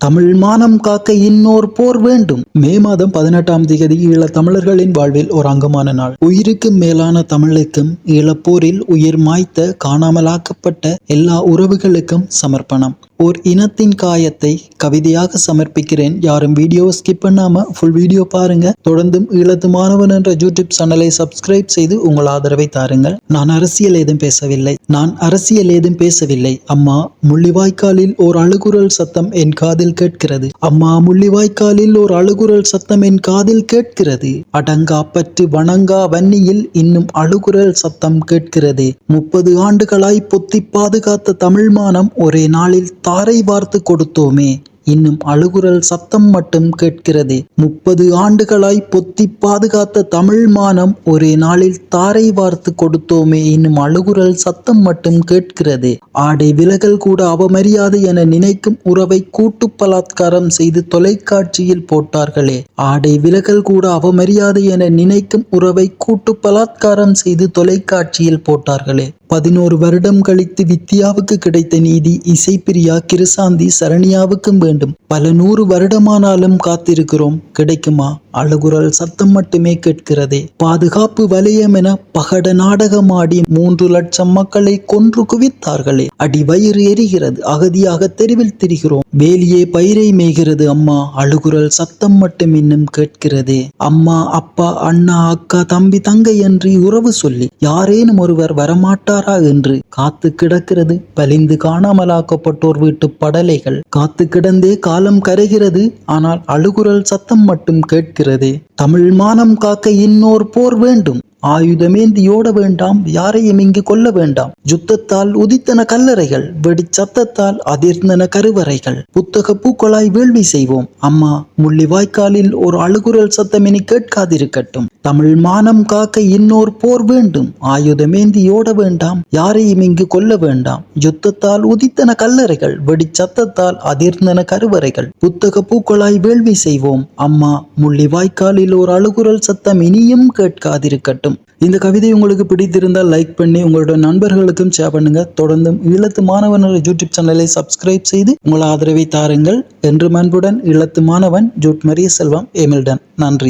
தமிழ் மானம் காக்க இன்னோர் போர் வேண்டும். மே மாதம் 18ஆம் தேதி ஈழத் தமிழர்களின் வாழ்வில் ஒரு அங்கமான நாள். உயிருக்கும் மேலான தமிழுக்கும் ஈழப்போரில் உயிர் மாய்த்த காணாமலாக்கப்பட்ட எல்லா உறவுகளுக்கும் சமர்ப்பணம். ஓர் இனத்தின் காயத்தை கவிதையாக சமர்ப்பிக்கிறேன். யாரும் வீடியோ ஸ்கிப் பண்ணாம ஃபுல் வீடியோ பாருங்க. தொடர்ந்தும் ஈழத்து மாணவன் என்ற யூடியூப் சேனலை சப்ஸ்கிரைப் செய்து உங்கள் ஆதரவை தாருங்கள். நான் அரசியல் ஏதும் பேசவில்லை. அம்மா முள்ளிவாய்க்காலில் ஓர் அழுகுரல் சத்தம் என் காதில் கேட்கிறது. அம்மா முள்ளிவாய்க்காலில் ஓர் அழுகுரல் சத்தம் என் காதில் கேட்கிறது. அடங்கா பற்று வணங்கா வன்னியில் இன்னும் அழுகுரல் சத்தம் கேட்கிறது. 30 ஆண்டுகளாய் பொத்தி பாதுகாத்த தமிழ் மானம் ஒரே நாளில் தாரை வார்த்து கொடுத்தோமே, இன்னும் அழுகுரல் சத்தம் மட்டும் கேட்கிறது. 30 ஆண்டுகளாய் பொத்தி பாதுகாத்த தமிழ் மானம் ஒரே நாளில் தாரை வார்த்து கொடுத்தோமே, இன்னும் அழுகுரல் சத்தம் மட்டும் கேட்கிறது. ஆடை விலகல் கூட அவமரியாதை என நினைக்கும் உறவை கூட்டு பலாத்காரம் செய்து தொலைக்காட்சியில் போட்டார்களே. ஆடை விலகல் கூட அவமரியாதை என நினைக்கும் உறவை கூட்டு பலாத்காரம் செய்து தொலைக்காட்சியில் போட்டார்களே. 11 வருடம் கழித்து வித்யாவுக்கு கிடைத்த நீதி இசைப்பிரியா, கிருசாந்தி, சரண்யாவுக்கும் வேண்டும். பல 100 வருடமானாலும் காத்திருக்கிறோம். கிடைக்குமா? அழுகுரல் சத்தம் மட்டுமே கேட்கிறதே. பாதுகாப்பு வலயம் என பகட நாடகமாடி 3 லட்சம் மக்களை கொன்று குவித்தார்களே. அடி வயிறு எரிகிறது. அகதியாக தெருவில் திரிகிறோம். வேலியே பயிரை மேய்கிறது. அம்மா அழுகுரல் சத்தம் மட்டும் இன்னும் கேட்கிறதே. அம்மா, அப்பா, அண்ணா, அக்கா, தம்பி, தங்கை என்று உறவு சொல்லி யாரேனும் ஒருவர் வரமாட்டாரா என்று காத்து கிடக்கிறது. பலிந்து காணாமலாக்கப்பட்டோர் வீட்டு படலைகள். காத்து கிடந்தே காலம் கரைகிறது. ஆனால் அழுகுரல் சத்தம் மட்டும் கேட்கிறதே. தமிழ் மானம் காக்க இன்னோர் போர் வேண்டும். ஆயுதமேந்தியோட வேண்டாம், யாரையும் இங்கு கொல்ல வேண்டாம். யுத்தத்தால் உதித்தன கல்லறைகள், வெடி சத்தத்தால் அதிர்ந்தன கருவறைகள். புத்தக பூக்களாய் வேள்வி செய்வோம். அம்மா முள்ளிவாய்க்காலில் ஒரு அழுகுரல் சத்தம் இனி கேட்காதிருக்கட்டும். தமிழ் மானம் காக்க இன்னோர் போர் வேண்டும். ஆயுதமேந்தியோட வேண்டாம், யாரையும் இங்கு கொல்ல வேண்டாம். யுத்தத்தால் உதித்தன கல்லறைகள், வெடி சத்தத்தால் அதிர்ந்தன கருவறைகள். புத்தக பூக்களாய் வேள்வி செய்வோம். அம்மா முள்ளிவாய்க்காலில் ஒரு அழுகுரல் சத்தம் இனியும் கேட்காதிருக்கட்டும். இந்த கவிதை உங்களுக்கு பிடித்திருந்தால் லைக் பண்ணி உங்களோட நண்பர்களுக்கும் ஷேர் பண்ணுங்க. தொடர்ந்தும் ஈழத்து மாணவன் யூடியூப் சேனலை சப்ஸ்கிரைப் செய்து உங்கள் ஆதரவை தாருங்கள். என்று அன்புடன் ஈழத்து மாணவன் ஜூட் மரிய செல்வம், ஏமில்டன். நன்றி.